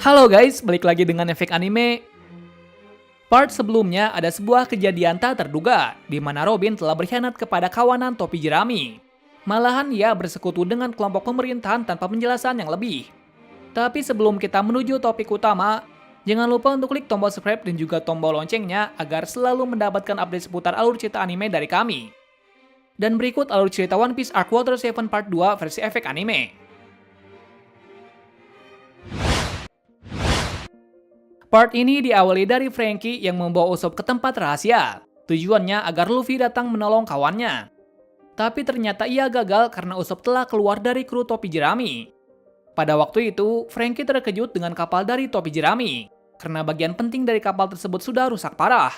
Halo guys, balik lagi dengan Efek Anime. Part sebelumnya ada sebuah kejadian tak terduga, di mana Robin telah berkhianat kepada kawanan topi jerami. Malahan ia bersekutu dengan kelompok pemerintahan tanpa penjelasan yang lebih. Tapi sebelum kita menuju topik utama, jangan lupa untuk klik tombol subscribe dan juga tombol loncengnya agar selalu mendapatkan update seputar alur cerita anime dari kami. Dan berikut alur cerita One Piece Arc Water 7 Part 2 versi Efek Anime. Part ini diawali dari Franky yang membawa Usopp ke tempat rahasia. Tujuannya agar Luffy datang menolong kawannya. Tapi ternyata ia gagal karena Usopp telah keluar dari kru topi jerami. Pada waktu itu, Franky terkejut dengan kapal dari topi jerami, karena bagian penting dari kapal tersebut sudah rusak parah.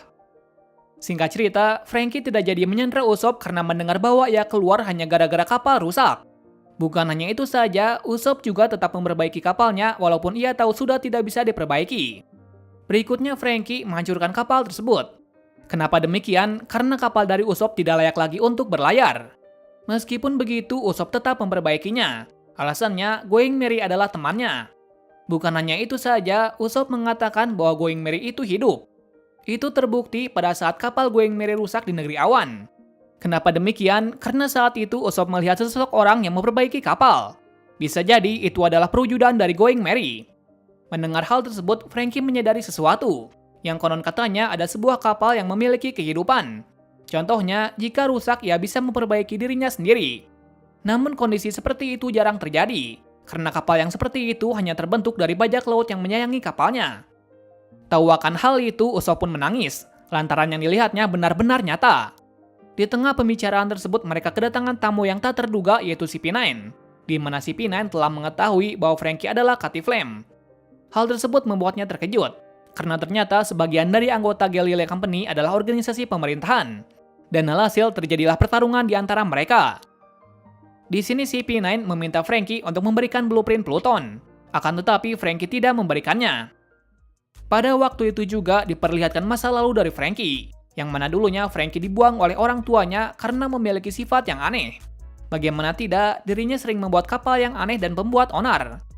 Singkat cerita, Franky tidak jadi menyandera Usopp karena mendengar bahwa ia keluar hanya gara-gara kapal rusak. Bukan hanya itu saja, Usopp juga tetap memperbaiki kapalnya walaupun ia tahu sudah tidak bisa diperbaiki. Berikutnya Franky menghancurkan kapal tersebut. Kenapa demikian? Karena kapal dari Usopp tidak layak lagi untuk berlayar. Meskipun begitu, Usopp tetap memperbaikinya. Alasannya, Going Merry adalah temannya. Bukan hanya itu saja, Usopp mengatakan bahwa Going Merry itu hidup. Itu terbukti pada saat kapal Going Merry rusak di negeri awan. Kenapa demikian? Karena saat itu Usopp melihat sesosok orang yang memperbaiki kapal. Bisa jadi itu adalah perwujudan dari Going Merry. Mendengar hal tersebut, Franky menyadari sesuatu. Yang konon katanya ada sebuah kapal yang memiliki kehidupan. Contohnya, jika rusak ia bisa memperbaiki dirinya sendiri. Namun kondisi seperti itu jarang terjadi, karena kapal yang seperti itu hanya terbentuk dari bajak laut yang menyayangi kapalnya. Tahu akan hal itu, Usopp pun menangis, lantaran yang dilihatnya benar-benar nyata. Di tengah pembicaraan tersebut mereka kedatangan tamu yang tak terduga yaitu CP9, di mana CP9 telah mengetahui bahwa Franky adalah Cutty Flame. Hal tersebut membuatnya terkejut, karena ternyata sebagian dari anggota Galilea Company adalah organisasi pemerintahan, dan alhasil terjadilah pertarungan di antara mereka. Di sini CP9 meminta Franky untuk memberikan blueprint Pluton, akan tetapi Franky tidak memberikannya. Pada waktu itu juga diperlihatkan masa lalu dari Franky, yang mana dulunya Franky dibuang oleh orang tuanya karena memiliki sifat yang aneh. Bagaimana tidak, dirinya sering membuat kapal yang aneh dan pembuat onar.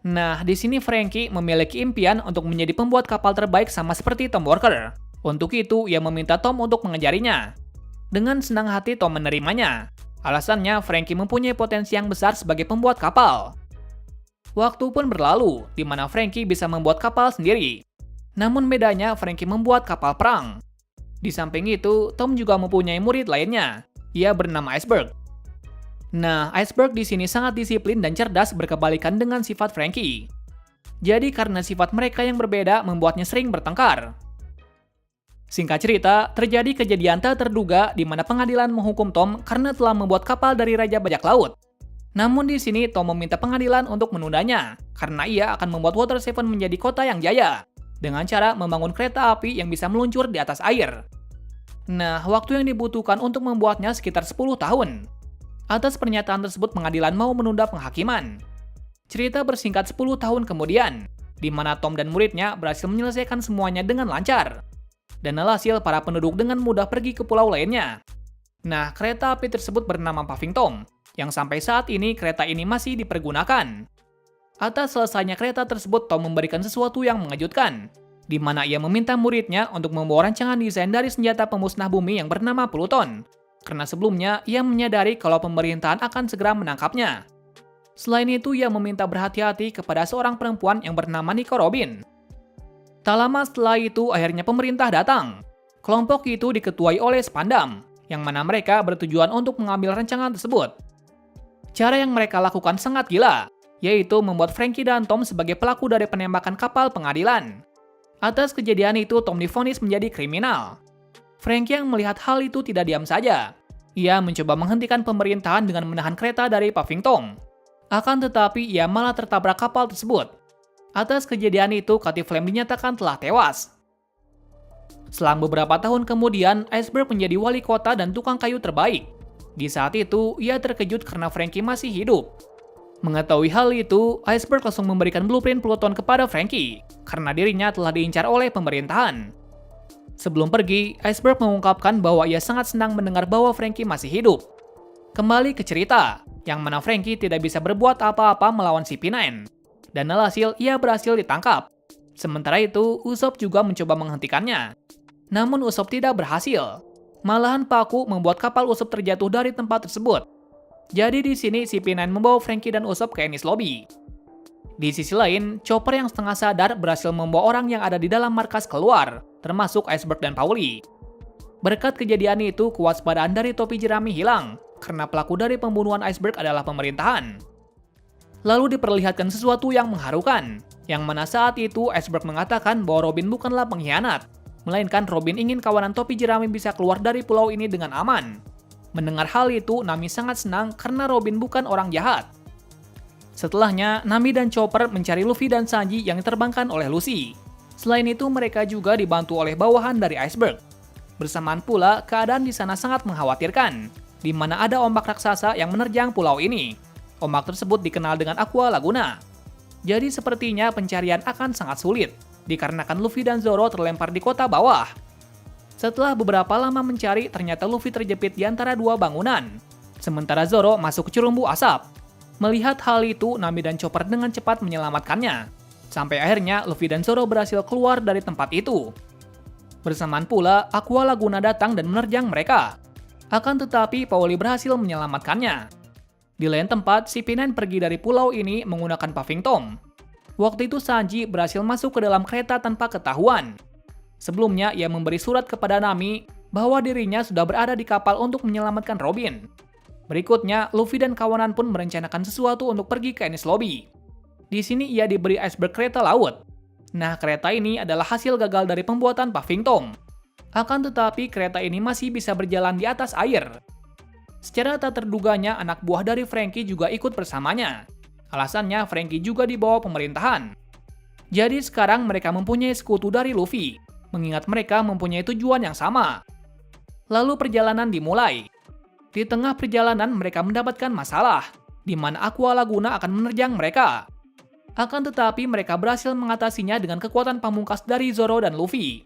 Nah, di sini Franky memiliki impian untuk menjadi pembuat kapal terbaik sama seperti Tom Walker. Untuk itu, ia meminta Tom untuk mengajarinya. Dengan senang hati Tom menerimanya. Alasannya, Franky mempunyai potensi yang besar sebagai pembuat kapal. Waktu pun berlalu, di mana Franky bisa membuat kapal sendiri. Namun bedanya, Franky membuat kapal perang. Di samping itu, Tom juga mempunyai murid lainnya. Ia bernama Iceberg. Nah, Iceberg di sini sangat disiplin dan cerdas berkebalikan dengan sifat Franky. Jadi karena sifat mereka yang berbeda membuatnya sering bertengkar. Singkat cerita, terjadi kejadian tak terduga di mana pengadilan menghukum Tom karena telah membuat kapal dari Raja Bajak Laut. Namun di sini Tom meminta pengadilan untuk menundanya karena ia akan membuat Water 7 menjadi kota yang jaya dengan cara membangun kereta api yang bisa meluncur di atas air. Nah, waktu yang dibutuhkan untuk membuatnya sekitar 10 tahun. Atas pernyataan tersebut pengadilan mau menunda penghakiman. Cerita bersingkat 10 tahun kemudian, di mana Tom dan muridnya berhasil menyelesaikan semuanya dengan lancar. Dan alhasil para penduduk dengan mudah pergi ke pulau lainnya. Nah, kereta api tersebut bernama Puffing Tom, yang sampai saat ini kereta ini masih dipergunakan. Atas selesainya kereta tersebut, Tom memberikan sesuatu yang mengejutkan, di mana ia meminta muridnya untuk membawa rancangan desain dari senjata pemusnah bumi yang bernama Pluton. Karena sebelumnya ia menyadari kalau pemerintahan akan segera menangkapnya. Selain itu, ia meminta berhati-hati kepada seorang perempuan yang bernama Nico Robin. Tak lama setelah itu, akhirnya pemerintah datang. Kelompok itu diketuai oleh Spandam, yang mana mereka bertujuan untuk mengambil rancangan tersebut. Cara yang mereka lakukan sangat gila, yaitu membuat Franky dan Tom sebagai pelaku dari penembakan kapal pengadilan. Atas kejadian itu, Tom divonis menjadi kriminal. Franky yang melihat hal itu tidak diam saja. Ia mencoba menghentikan pemerintahan dengan menahan kereta dari Puffing Tom. Akan tetapi ia malah tertabrak kapal tersebut. Atas kejadian itu, Cutty Flame dinyatakan telah tewas. Selang beberapa tahun kemudian, Iceberg menjadi wali kota dan tukang kayu terbaik. Di saat itu, ia terkejut karena Franky masih hidup. Mengetahui hal itu, Iceberg langsung memberikan blueprint Pluton kepada Franky, karena dirinya telah diincar oleh pemerintahan. Sebelum pergi, Iceberg mengungkapkan bahwa ia sangat senang mendengar bahwa Franky masih hidup. Kembali ke cerita, yang mana Franky tidak bisa berbuat apa-apa melawan CP9. dan alhasil ia berhasil ditangkap. Sementara itu, Usopp juga mencoba menghentikannya. Namun Usopp tidak berhasil. Malahan paku membuat kapal Usopp terjatuh dari tempat tersebut. Jadi di sini CP9 membawa Franky dan Usopp ke Enies Lobby. Di sisi lain, Chopper yang setengah sadar berhasil membawa orang yang ada di dalam markas keluar, termasuk Iceberg dan Paulie. Berkat kejadian itu, kewaspadaan dari topi jerami hilang, karena pelaku dari pembunuhan Iceberg adalah pemerintahan. Lalu diperlihatkan sesuatu yang mengharukan, yang mana saat itu Iceberg mengatakan bahwa Robin bukanlah pengkhianat, melainkan Robin ingin kawanan topi jerami bisa keluar dari pulau ini dengan aman. Mendengar hal itu, Nami sangat senang karena Robin bukan orang jahat. Setelahnya, Nami dan Chopper mencari Luffy dan Sanji yang diterbangkan oleh Lucy. Selain itu, mereka juga dibantu oleh bawahan dari Iceberg. Bersamaan pula, keadaan di sana sangat mengkhawatirkan, di mana ada ombak raksasa yang menerjang pulau ini. Ombak tersebut dikenal dengan Aqua Laguna. Jadi sepertinya pencarian akan sangat sulit, dikarenakan Luffy dan Zoro terlempar di kota bawah. Setelah beberapa lama mencari, ternyata Luffy terjepit di antara dua bangunan. Sementara Zoro masuk ke curumbu asap. Melihat hal itu, Nami dan Chopper dengan cepat menyelamatkannya. Sampai akhirnya Luffy dan Zoro berhasil keluar dari tempat itu. Bersamaan pula, Aqua Laguna datang dan menerjang mereka. Akan tetapi, Paulie berhasil menyelamatkannya. Di lain tempat, CP9 pergi dari pulau ini menggunakan Puffing Tom. Waktu itu Sanji berhasil masuk ke dalam kereta tanpa ketahuan. Sebelumnya, ia memberi surat kepada Nami bahwa dirinya sudah berada di kapal untuk menyelamatkan Robin. Berikutnya, Luffy dan kawanan pun merencanakan sesuatu untuk pergi ke Enies Lobby. Di sini ia diberi iceberg kereta laut. Nah, kereta ini adalah hasil gagal dari pembuatan Puffing Tom. Akan tetapi, kereta ini masih bisa berjalan di atas air. Secara tak terduganya, anak buah dari Franky juga ikut bersamanya. Alasannya, Franky juga dibawa pemerintahan. Jadi sekarang mereka mempunyai sekutu dari Luffy, mengingat mereka mempunyai tujuan yang sama. Lalu perjalanan dimulai. Di tengah perjalanan mereka mendapatkan masalah, di mana Aqua Laguna akan menerjang mereka. Akan tetapi mereka berhasil mengatasinya dengan kekuatan pamungkas dari Zoro dan Luffy.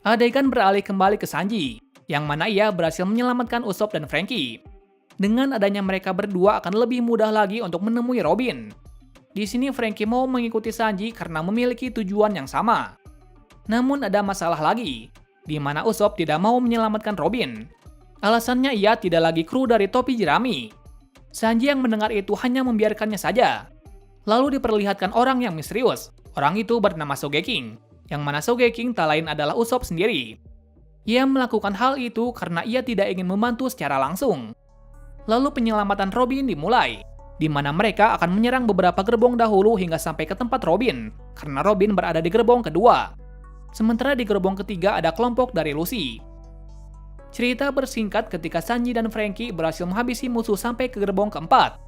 Adegan beralih kembali ke Sanji, yang mana ia berhasil menyelamatkan Usopp dan Franky. Dengan adanya mereka berdua akan lebih mudah lagi untuk menemui Robin. Di sini Franky mau mengikuti Sanji karena memiliki tujuan yang sama. Namun ada masalah lagi, di mana Usopp tidak mau menyelamatkan Robin. Alasannya ia tidak lagi kru dari topi jerami. Sanji yang mendengar itu hanya membiarkannya saja. Lalu diperlihatkan orang yang misterius. Orang itu bernama Sogeking, yang mana Sogeking tak lain adalah Usopp sendiri. Ia melakukan hal itu karena ia tidak ingin membantu secara langsung. Lalu penyelamatan Robin dimulai, di mana mereka akan menyerang beberapa gerbong dahulu hingga sampai ke tempat Robin, karena Robin berada di gerbong kedua. Sementara di gerbong ketiga ada kelompok dari Lucy. Cerita bersingkat ketika Sanji dan Franky berhasil menghabisi musuh sampai ke gerbong keempat.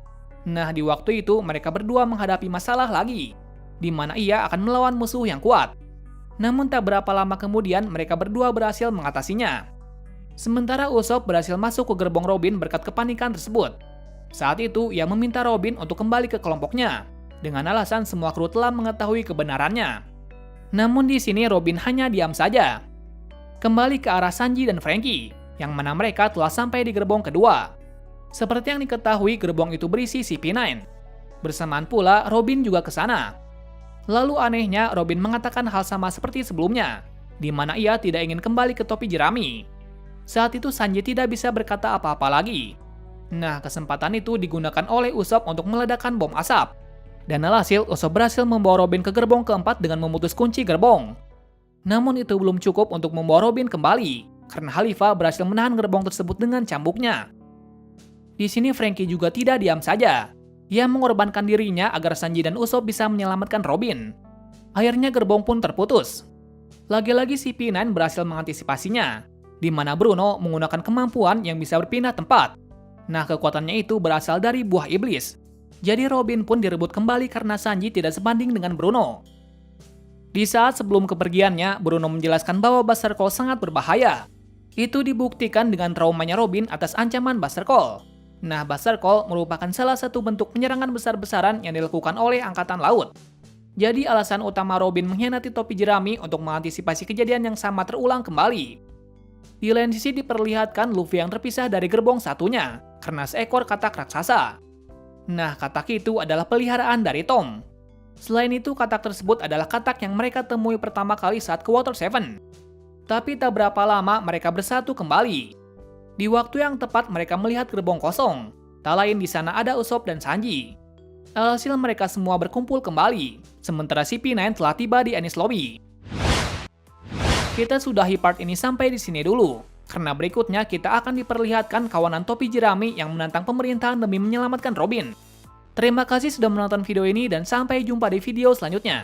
Nah, di waktu itu mereka berdua menghadapi masalah lagi, di mana ia akan melawan musuh yang kuat. Namun tak berapa lama kemudian mereka berdua berhasil mengatasinya. Sementara Usopp berhasil masuk ke gerbong Robin berkat kepanikan tersebut. Saat itu ia meminta Robin untuk kembali ke kelompoknya, dengan alasan semua kru telah mengetahui kebenarannya. Namun di sini Robin hanya diam saja. Kembali ke arah Sanji dan Franky, yang mana mereka telah sampai di gerbong kedua. Seperti yang diketahui, gerbong itu berisi CP9. Bersamaan pula, Robin juga ke sana. Lalu anehnya, Robin mengatakan hal sama seperti sebelumnya, di mana ia tidak ingin kembali ke topi jerami. Saat itu Sanji tidak bisa berkata apa-apa lagi. Nah, kesempatan itu digunakan oleh Usopp untuk meledakkan bom asap. Dan alhasil, Usopp berhasil membawa Robin ke gerbong keempat dengan memutus kunci gerbong. Namun itu belum cukup untuk membawa Robin kembali, karena Khalifa berhasil menahan gerbong tersebut dengan cambuknya. Di sini Franky juga tidak diam saja. Ia mengorbankan dirinya agar Sanji dan Usopp bisa menyelamatkan Robin. Akhirnya gerbong pun terputus. Lagi-lagi CP9 berhasil mengantisipasinya, di mana Bruno menggunakan kemampuan yang bisa berpindah tempat. Nah, kekuatannya itu berasal dari buah iblis. Jadi Robin pun direbut kembali karena Sanji tidak sebanding dengan Bruno. Di saat sebelum kepergiannya, Bruno menjelaskan bahwa Buster Call sangat berbahaya. Itu dibuktikan dengan traumanya Robin atas ancaman Buster Call. Nah, Buster Call merupakan salah satu bentuk penyerangan besar-besaran yang dilakukan oleh Angkatan Laut. Jadi alasan utama Robin mengkhianati topi jerami untuk mengantisipasi kejadian yang sama terulang kembali. Di lain sisi diperlihatkan Luffy yang terpisah dari gerbong satunya, karena seekor katak raksasa. Nah, katak itu adalah peliharaan dari Tom. Selain itu, katak tersebut adalah katak yang mereka temui pertama kali saat ke Water 7. Tapi tak berapa lama mereka bersatu kembali. Di waktu yang tepat mereka melihat gerbong kosong. Tak lain di sana ada Usopp dan Sanji. Alhasil mereka semua berkumpul kembali, sementara CP9 telah tiba di Enies Lobby. Kita sudahi part ini sampai di sini dulu, karena berikutnya kita akan diperlihatkan kawanan topi jerami yang menantang pemerintahan demi menyelamatkan Robin. Terima kasih sudah menonton video ini dan sampai jumpa di video selanjutnya.